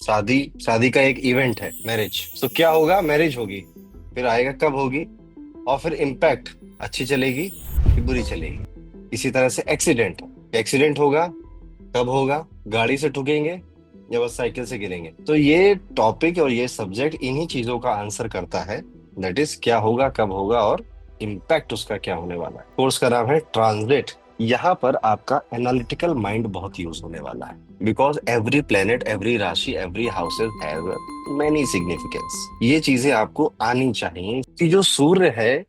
शादी शादी का एक इवेंट है, मैरिज। तो क्या होगा, मैरिज होगी, फिर आएगा कब होगी, और फिर इम्पैक्ट, अच्छी चलेगी कि बुरी चलेगी। इसी तरह से एक्सीडेंट, एक्सीडेंट होगा, कब होगा, गाड़ी से ठुकेंगे या बस साइकिल से गिरेंगे। तो ये टॉपिक और ये सब्जेक्ट इन्हीं चीजों का आंसर करता है। दैट इज क्या होगा, कब होगा, और इम्पैक्ट उसका क्या होने वाला है। कोर्स का नाम है ट्रांसलेट। यहाँ पर आपका एनालिटिकल माइंड बहुत यूज होने वाला है, बिकॉज एवरी प्लेनेट, एवरी राशि, every houses have many significance. ये चीजें आपको आनी चाहिए कि जो सूर्य है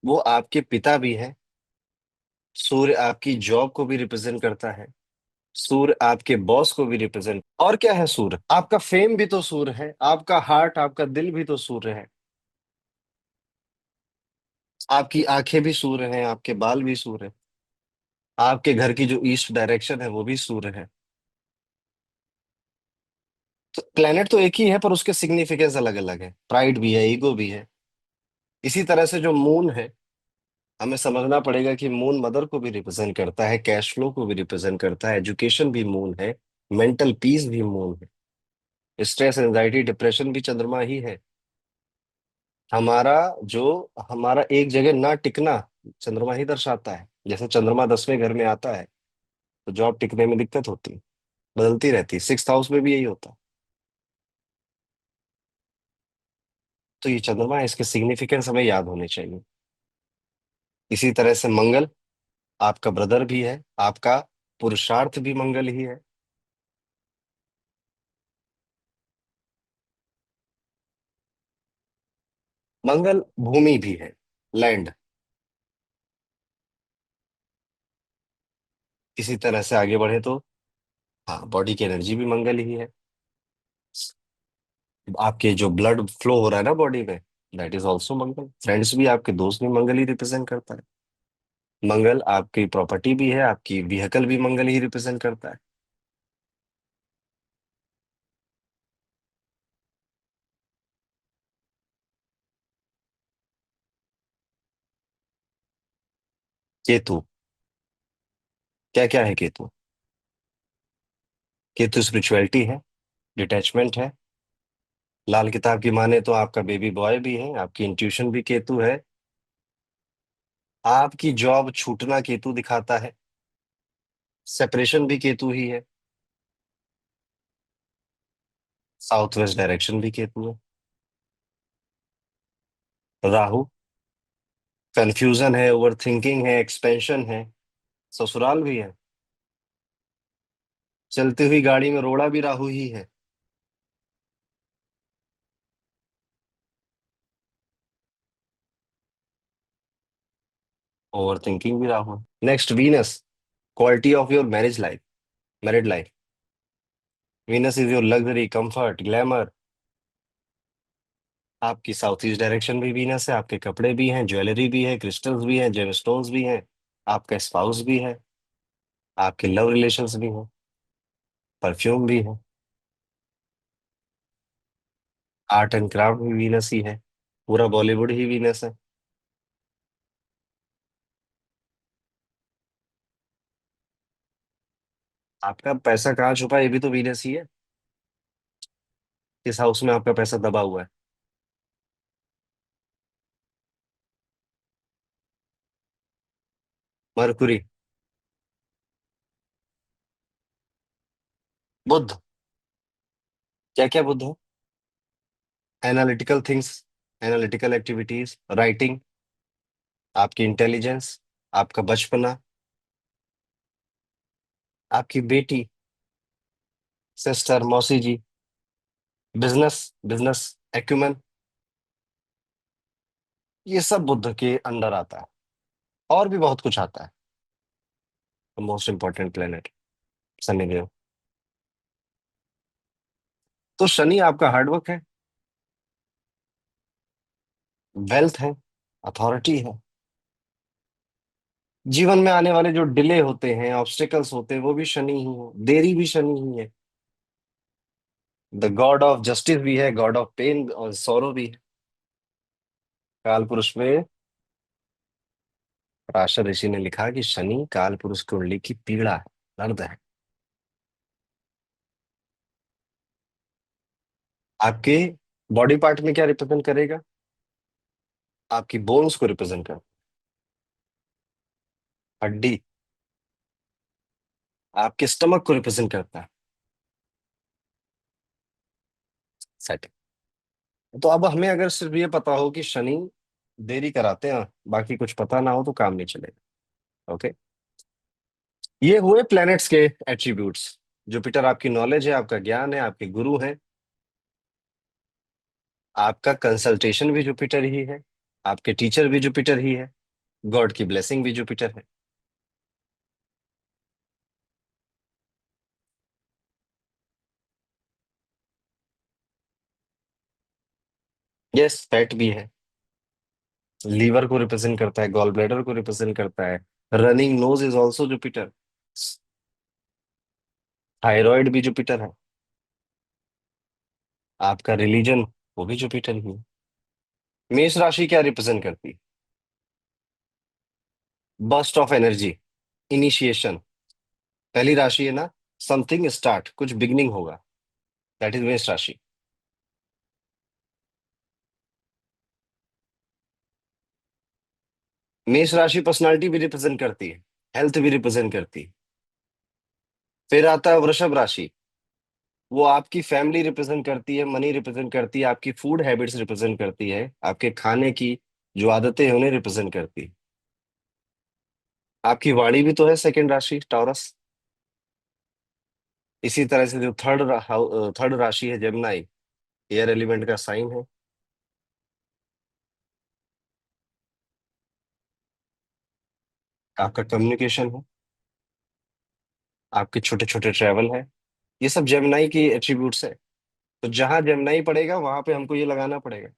वो आपके पिता भी है। सूर्य आपकी जॉब को भी रिप्रेजेंट करता है। सूर्य आपके बॉस को भी रिप्रेजेंट, और क्या है, सूर्य आपका फेम भी तो सूर्य है, आपका हार्ट, आपका दिल भी तो सूर्य है। आपकी आंखें भी सूर्य हैं, आपके बाल भी सूर्य है। आपके घर की जो ईस्ट डायरेक्शन है वो भी सूर्य है। तो प्लेनेट तो एक ही है, पर उसके सिग्निफिकेंस अलग अलग है। प्राइड भी है, ईगो भी है। इसी तरह से जो मून है, हमें समझना पड़ेगा कि मून मदर को भी रिप्रेजेंट करता है, कैश फ्लो को भी रिप्रेजेंट करता है, एजुकेशन भी मून है, मेंटल पीस भी मून है, स्ट्रेस, एंजाइटी, डिप्रेशन भी चंद्रमा ही है। हमारा जो हमारा एक जगह ना टिकना चंद्रमा ही दर्शाता है। जैसे चंद्रमा 10वें घर में आता है तो जॉब टिकने में दिक्कत होती है, बदलती रहती है। 6th हाउस में भी यही होता है। तो ये चंद्रमा है, इसके सिग्निफिकेंस हमें याद होने चाहिए। इसी तरह से मंगल आपका ब्रदर भी है, आपका पुरुषार्थ भी मंगल ही है। मंगल भूमि भी है, लैंड। इसी तरह से आगे बढ़े तो हाँ, बॉडी की एनर्जी भी मंगल ही है। आपके जो ब्लड फ्लो हो रहा है ना बॉडी में, that is also Mangal. Friends भी, आपके दोस्त भी मंगल ही रिप्रेजेंट करता है। मंगल आपकी प्रॉपर्टी भी है, आपकी व्हीकल भी मंगल ही रिप्रेजेंट करता है। केतु, क्या क्या है केतु? केतु स्पिरिचुअलिटी है, डिटैचमेंट है। लाल किताब की माने तो आपका बेबी बॉय भी है, आपकी इंट्यूशन भी केतु है। आपकी जॉब छूटना केतु दिखाता है। सेपरेशन भी केतु ही है। साउथ वेस्ट डायरेक्शन भी केतु है। राहु कंफ्यूजन है, ओवर थिंकिंग है, एक्सपेंशन है। ससुराल भी है। चलती हुई गाड़ी में रोड़ा भी राहु ही है। ओवर थिंकिंग भी Rahu. Next, Venus, quality of your marriage life, married life. Venus is your luxury, comfort, glamour. आपकी साउथ ईस्ट डायरेक्शन भी वीनस है, आपके कपड़े भी हैं, ज्वेलरी भी है, क्रिस्टल्स भी हैं, जेमस्टोन्स भी हैं। आपका स्पाउस भी है, आपके लव रिलेशंस भी हैं, परफ्यूम भी है। आर्ट एंड क्राफ्ट भी वीनस ही है। पूरा बॉलीवुड ही वीनस है। आपका पैसा कहाँ छुपा है, ये भी तो वीनस ही है। किस हाउस में आपका पैसा दबा हुआ है? मरकुरी। बुध, क्या क्या बुध है? Analytical things, analytical activities, writing, आपकी इंटेलिजेंस, आपका बचपना, आपकी बेटी, सिस्टर, मौसी जी, बिजनेस, बिजनेस एक्यूमेन, ये सब बुद्ध के अंडर आता है। और भी बहुत कुछ आता है। Most important planet Shanidev. तो शनि आपका हार्डवर्क है, वेल्थ है, अथॉरिटी है। जीवन में आने वाले जो डिले होते हैं, ऑब्स्टिकल्स होते हैं, वो भी शनि ही है, देरी भी शनि ही है। द गॉड ऑफ जस्टिस भी है, गॉड ऑफ पेन और सॉरो भी है। काल पुरुष में पराशर ऋषि ने लिखा कि शनि काल पुरुष कुंडली की पीड़ा है, दर्द है। आपके बॉडी पार्ट में क्या रिप्रेजेंट करेगा? आपकी बोन्स को रिप्रेजेंट कर, हड्डी आपके स्टमक को रिप्रेजेंट करता है। सेट। तो अब हमें अगर सिर्फ ये पता हो कि शनि देरी कराते हैं, बाकी कुछ पता ना हो तो काम नहीं चलेगा। ओके। ये हुए प्लैनेट्स के एट्रीब्यूट्स। जुपिटर आपकी नॉलेज है, आपका ज्ञान है, आपके गुरु हैं। आपका कंसल्टेशन भी जुपिटर ही है, आपके टीचर भी जुपिटर ही है, गॉड की ब्लेसिंग भी जुपिटर है। यस, फैट भी है। लीवर को रिप्रेजेंट करता है, गॉल ब्लैडर को रिप्रेजेंट करता है। Running nose is also Jupiter. Thyroid भी जुपिटर है। आपका रिलीजन, वो भी जुपिटर ही है। मेष राशि क्या रिप्रेजेंट करती है? Burst of energy, initiation. पहली राशि है ना, समथिंग स्टार्ट, कुछ बिगनिंग होगा। दैट इज मेष राशि। मेष राशि पर्सनालिटी भी रिप्रेजेंट करती है, हेल्थ भी रिप्रेजेंट करती है। फिर आता है वृषभ राशि। वो आपकी फैमिली रिप्रेजेंट करती है, मनी रिप्रेजेंट करती है, आपकी फूड हैबिट्स रिप्रेजेंट करती है, आपके खाने की जो आदतें हैं उन्हें रिप्रेजेंट करती है। आपकी वाणी भी तो है सेकंड राशि टॉरस। इसी तरह से जो थर्ड राशि है जेमिनाई, एयर एलिमेंट का साइन है। आपका कम्युनिकेशन है, आपके छोटे छोटे ट्रैवल है। ये सब जेमिनाई की एट्रीब्यूट्स है। तो जहां जेमिनाई पड़ेगा वहां पे हमको ये लगाना पड़ेगा।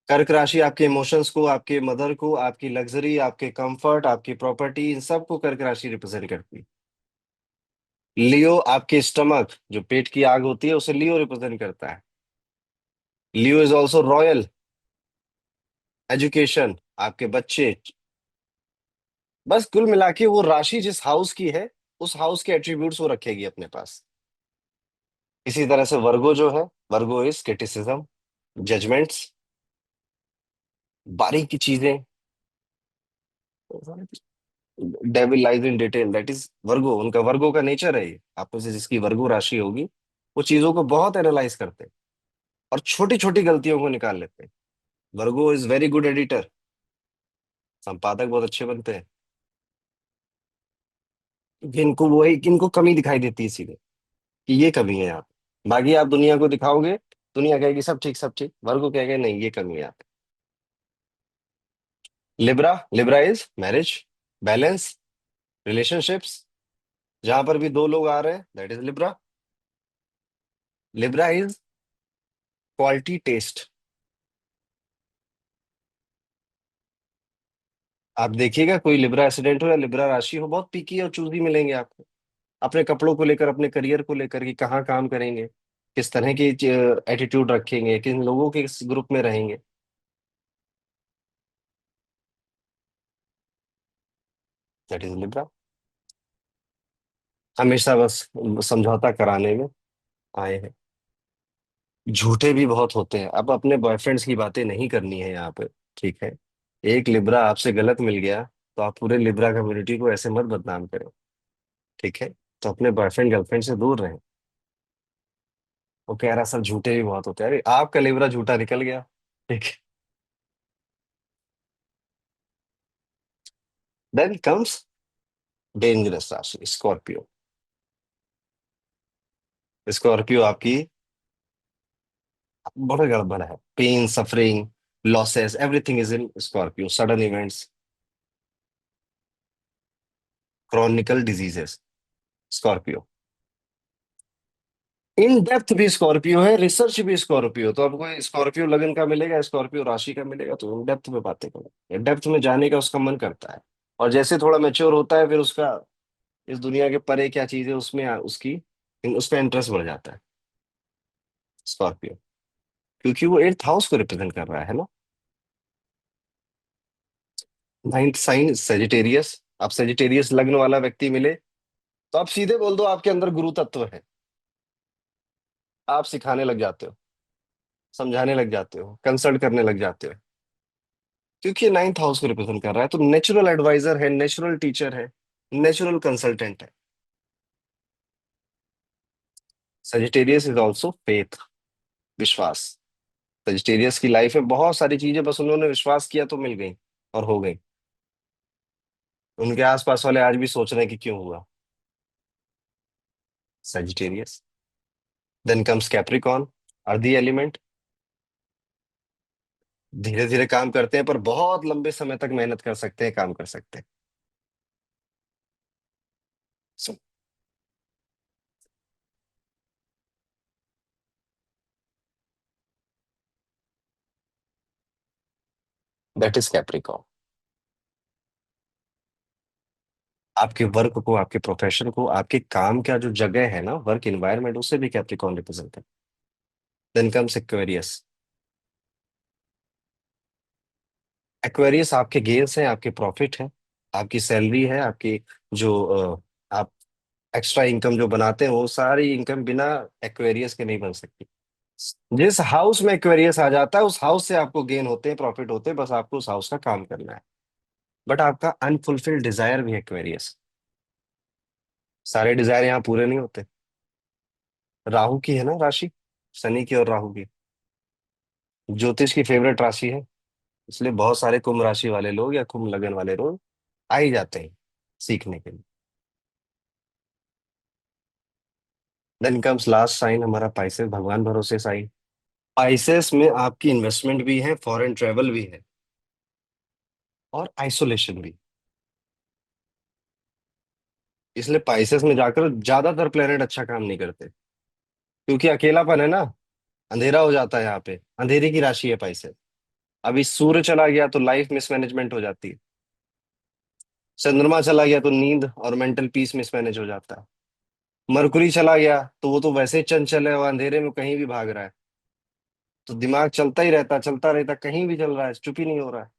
कर्क राशि आपके इमोशंस को, आपके मदर को, आपकी लग्जरी, आपके कंफर्ट, आपकी प्रॉपर्टी, इन सब को कर्क राशि रिप्रेजेंट करती है। लियो आपके स्टमक, जो पेट की आग होती है, उसे लियो रिप्रेजेंट करता है। लियो इज ऑल्सो रॉयल। एजुकेशन, आपके बच्चे। बस कुल मिला के वो राशि जिस हाउस की है, उस हाउस के एट्रीब्यूट्स वो रखेगी अपने पास। इसी तरह से वर्गो जो है, वर्गो इज क्रिटिसिज्म, जजमेंट्स, बारीकी चीजें। Devil lies in detail, that is वर्गो, उनका वर्गो का नेचर है ये। आप में से जिसकी वर्गो राशि होगी, वो चीजों को बहुत एनालाइज करते हैं और छोटी छोटी गलतियों को निकाल लेते हैं। वर्गो इज वेरी गुड एडिटर, संपादक बहुत अच्छे बनते हैं। इनको वही, इनको कमी दिखाई देती है सीधे, कि ये कमी है यहाँ पे। बाकी आप दुनिया को दिखाओगे, दुनिया कहेगी सब ठीक सब ठीक, वर्गो कहेगा नहीं ये कमी है यहाँ पे। Libra, Libra is marriage, balance, relationships. जहां पर भी दो लोग आ रहे हैं, that is Libra. Libra is quality test. आप देखिएगा कोई लिब्रा एसिडेंट हो या लिब्रा राशि हो, बहुत पीकी और चूजी मिलेंगे आपको। अपने कपड़ों को लेकर, अपने करियर को लेकर, कि कहाँ काम करेंगे, किस तरह की एटीट्यूड रखेंगे, किन लोगों के इस ग्रुप में रहेंगे। That is Libra. हमेशा बस समझौता कराने में आए हैं। झूठे भी बहुत होते हैं। अब अपने बॉयफ्रेंड्स की बातें नहीं करनी है यहाँ पे, ठीक है? एक लिब्रा आपसे गलत मिल गया, तो आप पूरे लिब्रा कम्युनिटी को ऐसे मत बदनाम करें, ठीक है? तो अपने बॉयफ्रेंड गर्लफ्रेंड से दूर रहें। वो कह रहा सर झूठे भी बहुत होते हैं, अरे आपका लिब्रा झूठा निकल गया, ठीक है? देन कम्स डेंजरस राशि स्कॉर्पियो। स्कॉर्पियो आपकी बड़ा गड़बड़ है। Pain, suffering, losses, everything is in Scorpio. Sudden events, chronical diseases, Scorpio. In depth भी स्कॉर्पियो है, रिसर्च भी स्कॉर्पियो। तो आपको स्कॉर्पियो लगन का मिलेगा, स्कॉर्पियो राशि का मिलेगा, तो इन डेप्थ में बातें करें, डेप्थ में जाने का उसका मन करता है। और जैसे थोड़ा मेच्योर होता है, फिर उसका इस दुनिया के परे क्या चीज है उसमें उसकी उसका इंटरेस्ट बढ़ जाता है, स्कॉर्पियो। क्योंकि वो एट्थ हाउस को रिप्रेजेंट कर रहा है ना। Ninth sign Sagittarius. आप सेजिटेरियस लग्न वाला व्यक्ति मिले, तो आप सीधे बोल दो आपके अंदर गुरु तत्व है। आप सिखाने लग जाते हो, समझाने लग जाते हो, कंसल्ट करने लग जाते हो, क्योंकि ये नाइन्थ हाउस को रिप्रेजेंट कर रहा है, तो नेचुरल एडवाइजर है, नेचुरल टीचर है, नेचुरल कंसल्टेंट है। सजिटेरियस इज ऑल्सो फेथ, विश्वास। सजिटेरियस की लाइफ में बहुत सारी चीजें बस उन्होंने विश्वास किया तो मिल गई और हो गई। उनके आसपास वाले आज भी सोच रहे हैं कि क्यों हुआ। Sagittarius. Then comes Capricorn, earthy element. धीरे धीरे काम करते हैं पर बहुत लंबे समय तक मेहनत कर सकते हैं, काम कर सकते हैं। So that is Capricorn. आपके वर्क को, आपके प्रोफेशन को, आपके काम का जो जगह है ना, वर्क इन्वायरमेंट, उसे भी कैप्रिकॉर्न रिप्रेजेंट है। Then comes Aquarius. एक्वेरियस आपके गेन्स हैं, आपके प्रॉफिट है, आपकी सैलरी है, आपकी जो आप एक्स्ट्रा इनकम जो बनाते हैं, वो सारी इनकम बिना एक्वेरियस के नहीं बन सकती। जिस हाउस में एक्वेरियस आ जाता है, उस हाउस से आपको गेन होते हैं, प्रॉफिट होते हैं, बस आपको उस हाउस का काम करना है। बट आपका अनफुलफिल्ड डिजायर भी है एक्वेरियस। सारे डिजायर यहाँ पूरे नहीं होते। राहु की है ना राशि, शनि की और राहु की। ज्योतिष की फेवरेट राशि है, इसलिए बहुत सारे कुंभ राशि वाले लोग या कुंभ लगन वाले लोग आ ही जाते हैं सीखने के लिए। देन कम्स लास्ट साइन हमारा पाइसेस, भगवान भरोसे साइन। पाइसेस में आपकी इन्वेस्टमेंट भी है, फॉरेन ट्रेवल भी है, और आइसोलेशन भी। इसलिए पाइसेस में जाकर ज्यादातर प्लेनेट अच्छा काम नहीं करते, क्योंकि अकेलापन है ना, अंधेरा हो जाता है यहाँ पे, अंधेरे की राशि है पाइसेस। अभी सूर्य चला गया तो लाइफ मिसमैनेजमेंट हो जाती है। चंद्रमा चला गया तो नींद और मेंटल पीस मिसमैनेज हो जाता है। मरकुरी चला गया तो वो तो वैसे ही चंचल है, वो अंधेरे में कहीं भी भाग रहा है, तो दिमाग चलता ही रहता, चलता रहता, कहीं भी चल रहा है, चुप ही नहीं हो रहा है।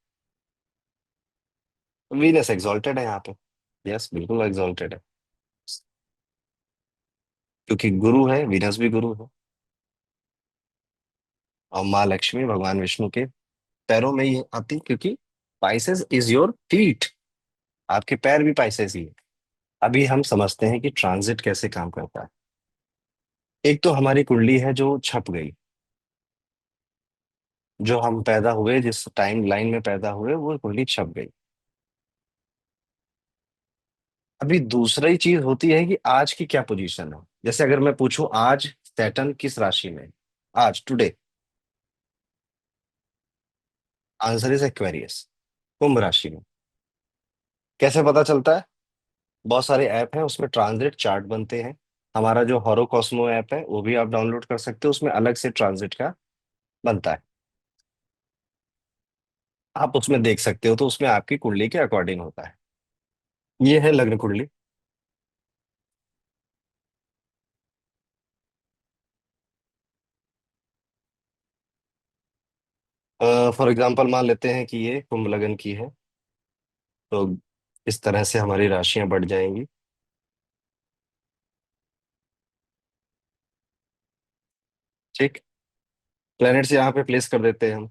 वीनस एग्जॉल्टेड है यहाँ पे। यस, बिल्कुल एग्जॉल्टेड है, क्योंकि गुरु है, वीनस भी गुरु है। और माँ लक्ष्मी भगवान विष्णु के पैरों में ही आती, क्योंकि पाइसेस इज योर फीट, आपके पैर भी पाइसेस ही है। अभी हम समझते हैं कि ट्रांजिट कैसे काम करता है। एक तो हमारी कुंडली है जो छप गई, जो हम पैदा हुए, जिस टाइम लाइन में पैदा हुए, वो कुंडली छप गई। अभी दूसरी चीज होती है कि आज की क्या पोजीशन है। जैसे अगर मैं पूछूं आज सैटर्न किस राशि में है? आज टुडे आंसर इज एक्वेरियस, कुंभ राशि में। कैसे पता चलता है? बहुत सारे ऐप हैं, उसमें ट्रांजिट चार्ट बनते हैं। हमारा जो हॉरोकॉस्मो ऐप है वो भी आप डाउनलोड कर सकते हो, उसमें अलग से ट्रांजिट का बनता है। आप उसमें देख सकते हो, तो उसमें आपकी कुंडली के अकॉर्डिंग होता है। ये है लग्न कुंडली। फॉर एग्जाम्पल मान लेते हैं कि ये कुंभ लग्न की है, तो इस तरह से हमारी राशियां बढ़ जाएंगी। ठीक, प्लैनेट्स यहाँ पे प्लेस कर देते हैं हम।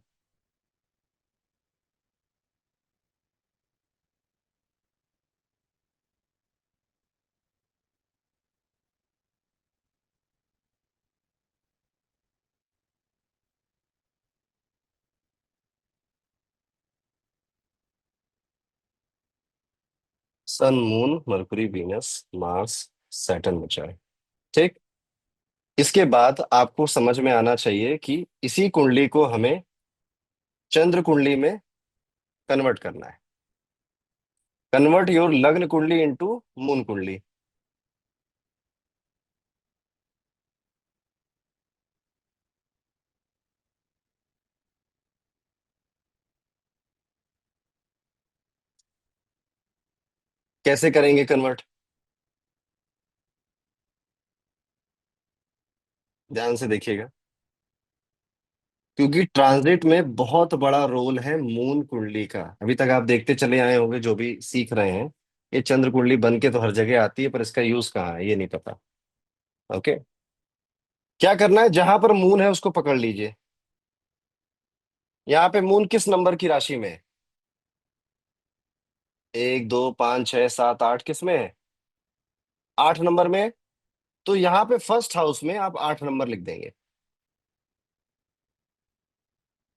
Sun, moon, Mercury, Venus, Mars, Saturn बचा है। ठीक, इसके बाद आपको समझ में आना चाहिए कि इसी कुंडली को हमें चंद्र कुंडली में कन्वर्ट करना है। कन्वर्ट योर लग्न कुंडली इनटू मून कुंडली। कैसे करेंगे कन्वर्ट? ध्यान से देखिएगा, क्योंकि ट्रांजिट में बहुत बड़ा रोल है मून कुंडली का। अभी तक आप देखते चले आए होंगे, जो भी सीख रहे हैं, ये चंद्र कुंडली बन के तो हर जगह आती है, पर इसका यूज कहाँ है ये नहीं पता। ओके, क्या करना है, जहां पर मून है उसको पकड़ लीजिए। यहाँ पे मून किस नंबर की राशि में है? 1 2 5 6 7 8 किस में है? 8 नंबर में है। तो यहाँ पे फर्स्ट हाउस में आप 8 नंबर लिख देंगे।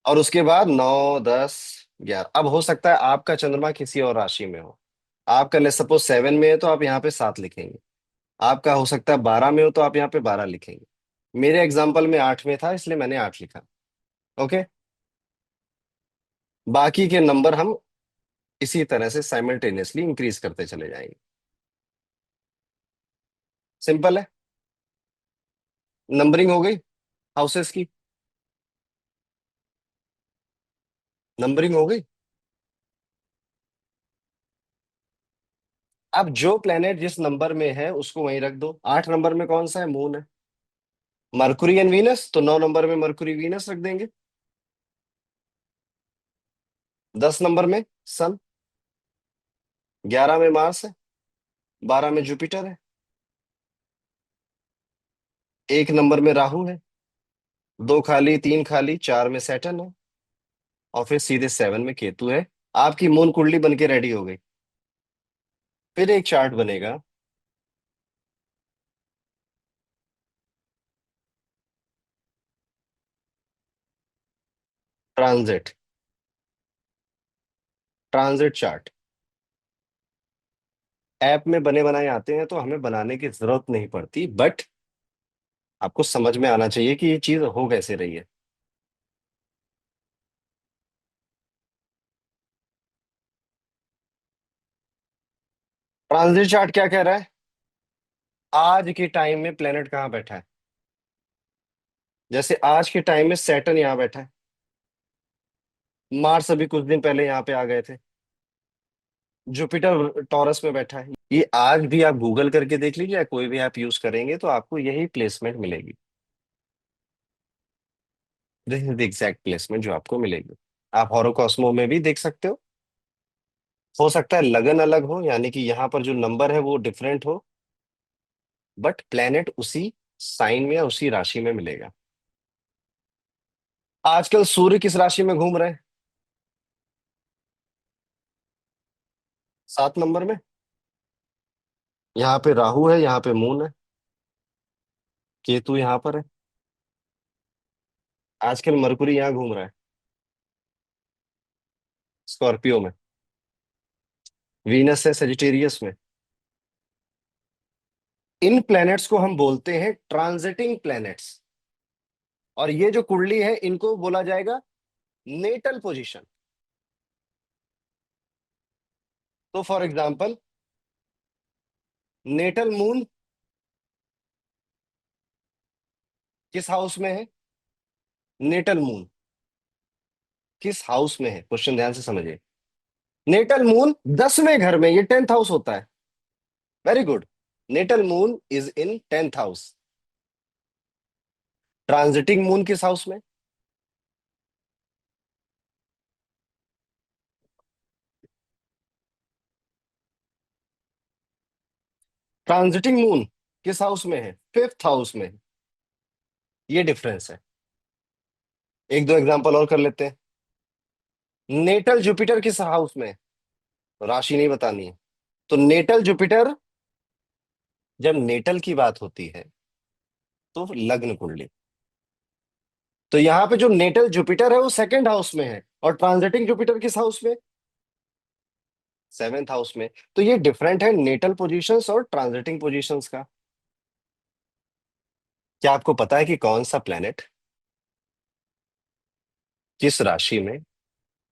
और उसके बाद 9 10 11। अब हो सकता है आपका चंद्रमा किसी और राशि में हो। आपका ले सपोज 7 में है तो आप यहाँ पे 7 लिखेंगे। आपका हो सकता है 12 में हो तो आप यहाँ पे 12 लिखेंगे। मेरे एग्जाम्पल में 8 में था इसलिए मैंने 8 लिखा। ओके। बाकी के नंबर हम इसी तरह से साइमल्टेनियसली इंक्रीज करते चले जाएंगे। सिंपल है। नंबरिंग हो गई हाउसेस की। नंबरिंग हो गई। अब जो प्लेनेट जिस नंबर में है उसको वहीं रख दो। 8 नंबर में कौन सा है? मून है। मरकुरी एंड वीनस, तो 9 नंबर में मरकुरी वीनस रख देंगे। 10 नंबर में सन। 11 में मार्स है। 12 में जुपिटर है। 1 नंबर में राहु है। 2 खाली 3 खाली 4 में सैटर्न है। और फिर सीधे 7 में केतु है। आपकी मून कुंडली बन के रेडी हो गई। फिर एक चार्ट बनेगा। ट्रांजिट। ट्रांजिट चार्ट ऐप में बने बनाए आते हैं तो हमें बनाने की जरूरत नहीं पड़ती, बट आपको समझ में आना चाहिए कि ये चीज हो कैसे रही है। ट्रांजिट चार्ट क्या कह रहा है? आज के टाइम में प्लेनेट कहाँ बैठा है। जैसे आज के टाइम में सैटर्न यहाँ बैठा है। मार्स अभी कुछ दिन पहले यहाँ पे आ गए थे। जुपिटर टॉरस में बैठा है। ये आज भी आप गूगल करके देख लीजिए या कोई भी ऐप यूज करेंगे तो आपको यही प्लेसमेंट मिलेगी। This is the exact placement जो आपको मिलेगी। आप हॉरोकॉस्मो में भी देख सकते हो सकता है लगन अलग हो, यानी कि यहाँ पर जो नंबर है वो डिफरेंट हो, बट प्लेनेट उसी साइन में या उसी राशि में मिलेगा। आजकल सूर्य किस राशि में घूम रहे हैं? 7 नंबर में। यहाँ पे राहु है, यहाँ पे मून है। केतु यहाँ पर है। आजकल मरकुरी यहाँ घूम रहा है, स्कॉर्पियो में। वीनस है सेजिटेरियस में। इन प्लैनेट्स को हम बोलते हैं ट्रांजिटिंग प्लैनेट्स। और ये जो कुंडली है इनको बोला जाएगा नेटल पोजीशन। तो फॉर एग्जांपल, नेटल मून किस हाउस में है? नेटल मून किस हाउस में है, क्वेश्चन ध्यान से समझिए। नेटल मून 10वें घर में, ये 10th हाउस होता है। Very good. Natal moon is in 10th house. Transiting moon किस हाउस में? ट्रांजिटिंग मून किस हाउस में है? 5th हाउस में। ये डिफरेंस है। एक दो एग्जांपल और कर लेते हैं। नेटल जुपिटर किस हाउस में है? राशि नहीं बतानी है। तो नेटल जुपिटर, जब नेटल की बात होती है तो लग्न कुंडली। तो यहाँ पे जो नेटल जुपिटर है वो 2nd हाउस में है, और ट्रांजिटिंग जुपिटर किस हाउस में? 7th हाउस में। तो ये डिफरेंट है नेटल पोजीशंस और ट्रांजिटिंग पोजीशंस का। क्या आपको पता है कि कौन सा प्लेनेट किस राशि में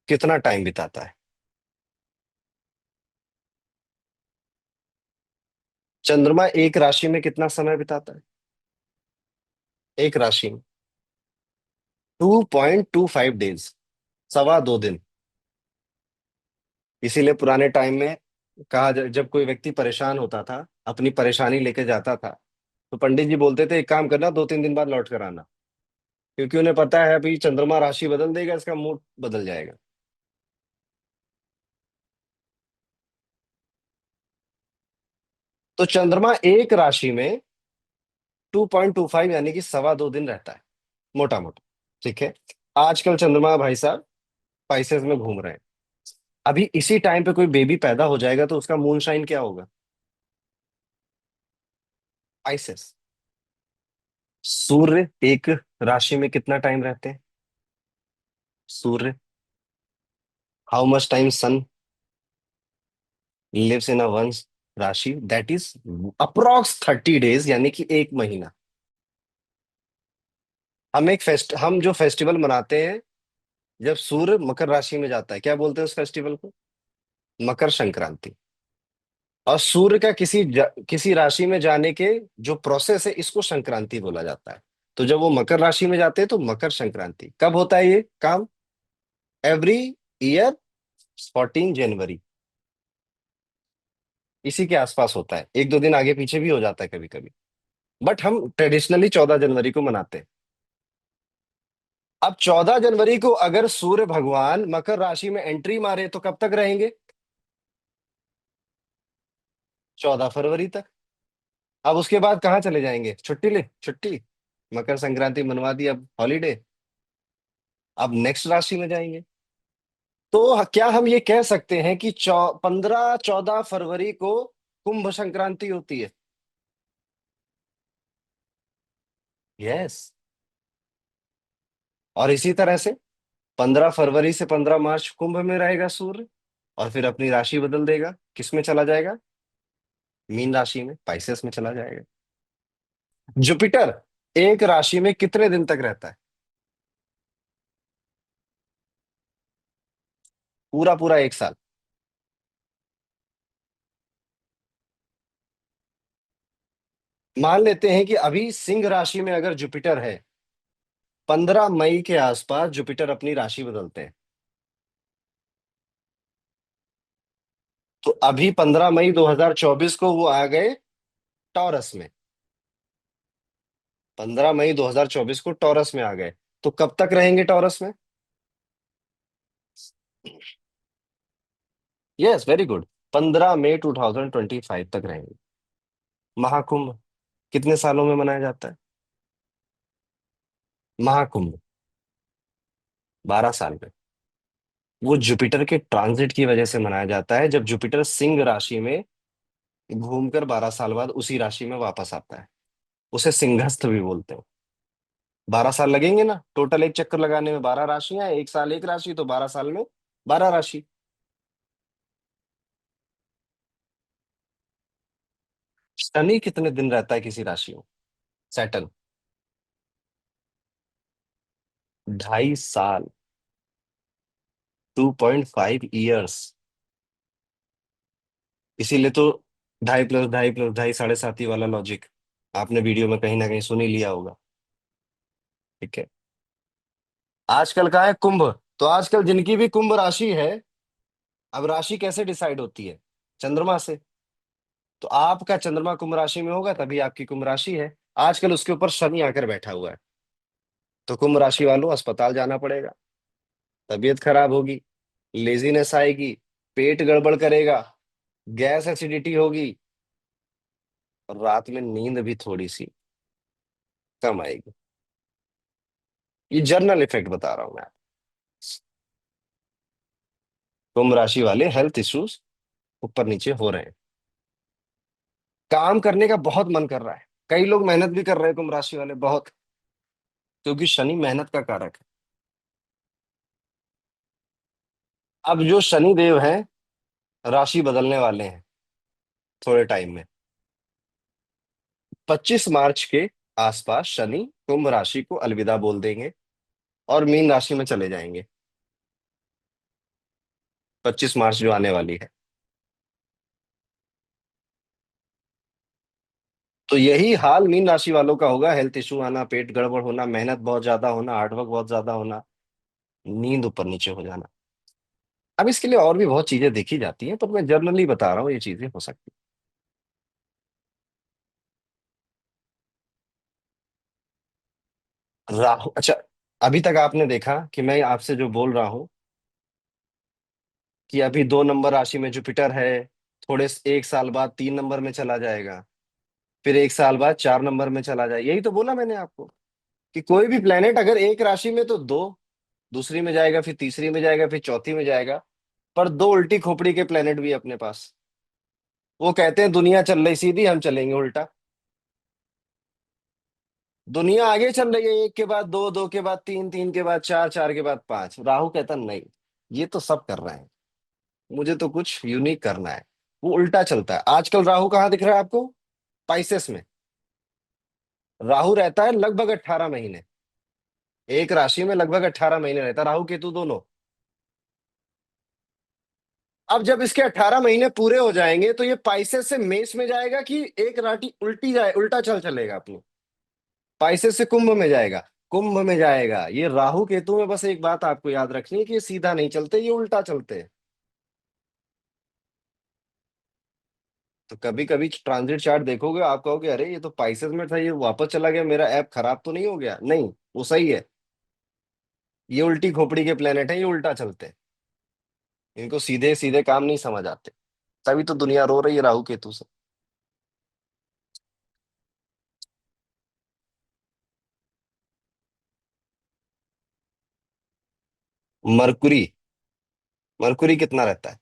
कितना टाइम बिताता है? चंद्रमा एक राशि में कितना समय बिताता है? एक राशि में 2.25 डेज, 2.25 दिन। इसीलिए पुराने टाइम में कहा, जब कोई व्यक्ति परेशान होता था, अपनी परेशानी लेके जाता था, तो पंडित जी बोलते थे एक काम करना, 2 3 दिन बाद लौट कर आना। क्योंकि उन्हें पता है अभी चंद्रमा राशि बदल देगा, इसका मूड बदल जाएगा। तो चंद्रमा एक राशि में 2.25 यानी कि 2.25 दिन रहता है, मोटा मोटा। ठीक है। आजकल चंद्रमा भाई साहब स्पाइसेस में घूम रहे हैं। अभी इसी टाइम पे कोई बेबी पैदा हो जाएगा तो उसका मून शाइन क्या होगा? स्पाइसेस। सूर्य एक राशि में कितना टाइम रहते हैं? सूर्य, how much time sun lives in a one rashi, that is approx 30 days, यानी कि 1 महीना। हम जो फेस्टिवल मनाते हैं जब सूर्य मकर राशि में जाता है, क्या बोलते हैं उस फेस्टिवल को? मकर संक्रांति। और सूर्य का किसी राशि में जाने के जो प्रोसेस है, इसको संक्रांति बोला जाता है। तो जब वो मकर राशि में जाते हैं तो मकर संक्रांति कब होता है ये काम? एवरी ईयर 14 जनवरी, इसी के आसपास होता है। 1-2 दिन आगे पीछे भी हो जाता है कभी कभी, बट हम ट्रेडिशनली 14 जनवरी को मनाते हैं। अब 14 जनवरी को अगर सूर्य भगवान मकर राशि में एंट्री मारे तो कब तक रहेंगे? 14 फरवरी तक। अब उसके बाद कहाँ चले जाएंगे? छुट्टी ले, छुट्टी, मकर संक्रांति मनवा दी, अब हॉलीडे, अब नेक्स्ट राशि में जाएंगे। तो क्या हम ये कह सकते हैं कि 15-14 फरवरी को कुंभ संक्रांति होती है? यस। और इसी तरह से 15 फरवरी से 15 मार्च कुंभ में रहेगा सूर्य, और फिर अपनी राशि बदल देगा, किस में चला जाएगा? मीन राशि में, पाइसेस में चला जाएगा। जुपिटर एक राशि में कितने दिन तक रहता है? पूरा पूरा 1 साल। मान लेते हैं कि अभी सिंह राशि में अगर जुपिटर है, 15 मई के आसपास जुपिटर अपनी राशि बदलते हैं। तो अभी 15 मई 2024 को वो आ गए टॉरस में। 15 मई 2024 को टॉरस में आ गए। तो कब तक रहेंगे टॉरस में? Yes, very good. 15 मई 2025 तक रहेंगे। महाकुंभ कितने सालों में मनाया जाता है? महाकुंभ 12 साल में। वो जुपिटर के ट्रांजिट की वजह से मनाया जाता है, जब जुपिटर सिंह राशि में घूमकर 12 साल बाद उसी राशि में वापस आता है। उसे सिंहस्थ भी बोलते हैं। 12 साल लगेंगे ना टोटल एक चक्कर लगाने में, 12 राशियां, 1 साल एक राशि, तो 12 साल में 12 राशि। शनि कितने दिन रहता है किसी राशि में? सैटर्न 2.5 साल, 2.5 ईयर्स। इसीलिए तो 2.5 + 2.5 + 2.5 7.5 वाला लॉजिक आपने वीडियो में कहीं ना कहीं सुन ही लिया होगा। ठीक है। आजकल का है कुंभ। तो आजकल जिनकी भी कुंभ राशि है, अब राशि कैसे डिसाइड होती है? चंद्रमा से। तो आपका चंद्रमा कुंभ राशि में होगा तभी आपकी कुंभ राशि है। आजकल उसके ऊपर शनि आकर बैठा हुआ है, तो कुंभ राशि वालों अस्पताल जाना पड़ेगा। तबीयत खराब होगी, लेजीनेस आएगी, पेट गड़बड़ करेगा, गैस एसिडिटी होगी, और रात में नींद भी थोड़ी सी कम आएगी। ये जर्नल इफेक्ट बता रहा हूं मैं। कुंभ राशि वाले हेल्थ इश्यूज ऊपर नीचे हो रहे हैं। काम करने का बहुत मन कर रहा है, कई लोग मेहनत भी कर रहे हैं कुंभ राशि वाले बहुत, क्योंकि शनि मेहनत का कारक है। अब जो शनि देव हैं राशि बदलने वाले हैं थोड़े टाइम में। 25 मार्च के आसपास शनि कुंभ राशि को अलविदा बोल देंगे और मीन राशि में चले जाएंगे। 25 मार्च जो आने वाली है। तो यही हाल मीन राशि वालों का होगा, हेल्थ इशू आना, पेट गड़बड़ होना, मेहनत बहुत ज्यादा होना, हार्डवर्क बहुत ज्यादा होना, नींद ऊपर नीचे हो जाना। अब इसके लिए और भी बहुत चीजें देखी जाती हैं, पर मैं जनरली बता रहा हूँ ये चीजें हो सकती हैं। राहु, अच्छा, अभी तक आपने देखा कि मैं आपसे जो बोल रहा हूँ कि अभी 2 नंबर राशि में जुपिटर है, थोड़े 1 साल बाद 3 नंबर में चला जाएगा। फिर 1 साल बाद 4 नंबर में चला जाए। यही तो बोला मैंने आपको कि कोई भी प्लेनेट अगर एक राशि में तो दो, दूसरी में जाएगा, फिर तीसरी में जाएगा, फिर चौथी में जाएगा। पर दो उल्टी खोपड़ी के प्लेनेट भी है अपने पास। वो कहते हैं दुनिया चल रही सीधी, हम चलेंगे उल्टा। दुनिया आगे चल रही है, एक के बाद दो, दो के बाद तीन, तीन के बाद चार, चार के बाद पांच। राहु कहता नहीं, ये तो सब कर रहे हैं, मुझे तो कुछ यूनिक करना है। वो उल्टा चलता है। आजकल राहु कहाँ दिख रहा है आपको? पाइसेस में। राहु रहता है लगभग 18 महीने, एक राशि में लगभग 18 महीने रहता है राहु केतु दोनों। अब जब इसके 18 महीने पूरे हो जाएंगे तो ये पाइसेस से मेष में जाएगा कि एक राशि उल्टी जाए, उल्टा चल चलेगा अपनी। पाइसेस से कुंभ में जाएगा। कुंभ में जाएगा। ये राहु केतु में बस एक बात आपको याद रखनी है कि ये सीधा नहीं चलते, ये उल्टा चलते हैं। तो कभी कभी ट्रांजिट चार्ट देखोगे, आप कहोगे अरे ये तो पाइसेस में था, ये वापस चला गया, मेरा ऐप खराब तो नहीं हो गया? नहीं, वो सही है। ये उल्टी खोपड़ी के प्लेनेट है, ये उल्टा चलते हैं। इनको सीधे सीधे काम नहीं समझ आते। तभी तो दुनिया रो रही है राहु केतु से। मरकुरी। मरकुरी कितना रहता है?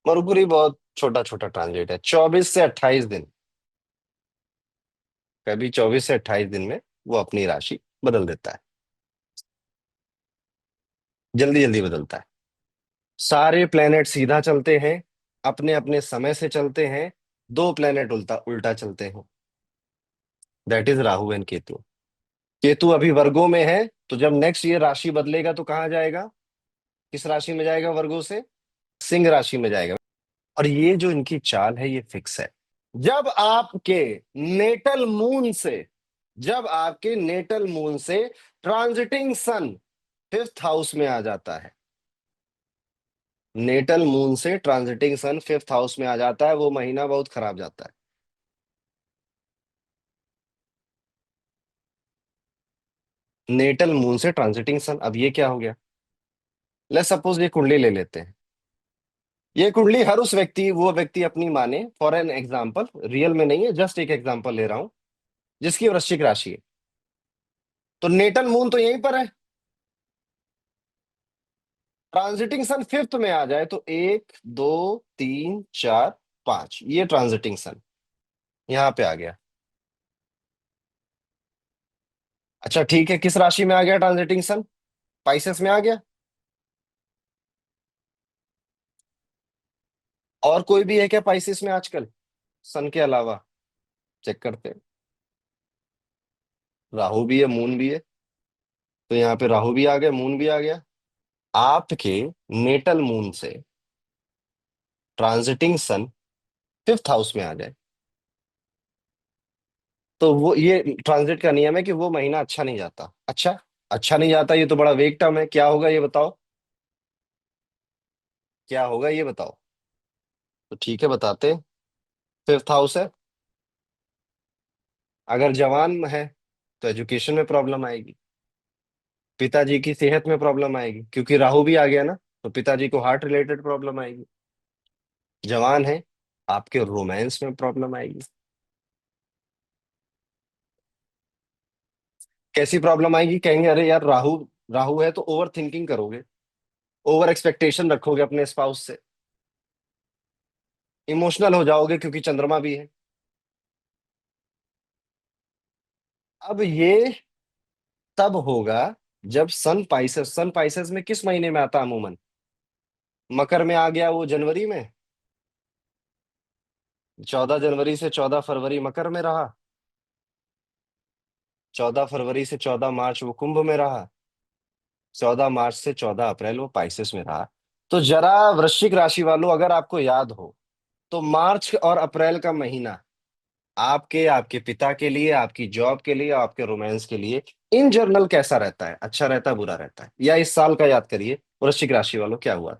मरकुरी बहुत छोटा छोटा ट्रांजिट है, 24 से 28 दिन। कभी 24 से 28 दिन में वो अपनी राशि बदल देता है। जल्दी जल्दी बदलता है। सारे प्लेनेट सीधा चलते हैं, अपने अपने समय से चलते हैं। दो प्लेनेट उल्टा उल्टा चलते हैं। That is Rahu and Ketu. Ketu अभी वर्गों में है, तो जब नेक्स्ट ये राशि बदलेगा तो कहाँ जाएगा? किस राशि में जाएगा वर्गों से? सिंह राशि में जाएगा। और ये जो इनकी चाल है ये फिक्स है। जब आपके नेटल मून से जब आपके नेटल मून से ट्रांजिटिंग सन 5th हाउस में आ जाता है, नेटल मून से ट्रांजिटिंग सन 5th हाउस में आ जाता है, वो महीना बहुत खराब जाता है। नेटल मून से ट्रांजिटिंग सन, अब ये क्या हो गया? लेट्स सपोज ये कुंडली ले लेते हैं। ये कुंडली हर उस व्यक्ति, वो व्यक्ति अपनी माने, फॉर एन एग्जाम्पल, रियल में नहीं है, जस्ट एक एग्जाम्पल ले रहा हूं, जिसकी वृश्चिक राशि है। तो नेटल मून तो यहीं पर है। ट्रांजिटिंग सन 5th में आ जाए तो एक, दो, तीन, चार, पांच, ये ट्रांजिटिंग सन यहां पे आ गया। अच्छा ठीक है, किस राशि में आ गया ट्रांजिटिंग सन? पाइसेस में आ गया। और कोई भी है क्या पाइसेस में आजकल, सन के अलावा? चेक करते हैं। राहु भी है, मून भी है। तो यहाँ पे राहु भी आ गया, मून भी आ गया। आपके नेटल मून से ट्रांजिटिंग सन 5th हाउस में आ जाए तो वो, ये ट्रांजिट का नियम है कि वो महीना अच्छा नहीं जाता। अच्छा, अच्छा नहीं जाता, ये तो बड़ा वेग टर्म है। क्या होगा ये बताओ? क्या होगा ये बताओ? तो ठीक है, बताते हैं। 5th हाउस है। अगर जवान है तो एजुकेशन में प्रॉब्लम आएगी। पिताजी की सेहत में प्रॉब्लम आएगी, क्योंकि राहु भी आ गया ना, तो पिताजी को हार्ट रिलेटेड प्रॉब्लम आएगी। जवान है, आपके रोमांस में प्रॉब्लम आएगी। कैसी प्रॉब्लम आएगी? कहेंगे अरे यार राहु, राहु है तो ओवर थिंकिंग करोगे, ओवर एक्सपेक्टेशन रखोगे अपने स्पाउस से, इमोशनल हो जाओगे क्योंकि चंद्रमा भी है। अब ये तब होगा जब सन पाइसेस में किस महीने में आता है अमूमन? मकर में आ गया वो जनवरी में, 14 जनवरी से 14 फरवरी मकर में रहा, 14 फरवरी से 14 मार्च वो कुंभ में रहा, 14 मार्च से 14 अप्रैल वो पाइसेस में रहा। तो जरा वृश्चिक राशि वालों, अगर आपको याद हो, तो मार्च और अप्रैल का महीना आपके, आपके पिता के लिए, आपकी जॉब के लिए, आपके रोमांस के लिए इन जनरल कैसा रहता है? अच्छा रहता है, बुरा रहता है? या इस साल का याद करिए वृश्चिक राशि वालों क्या हुआ।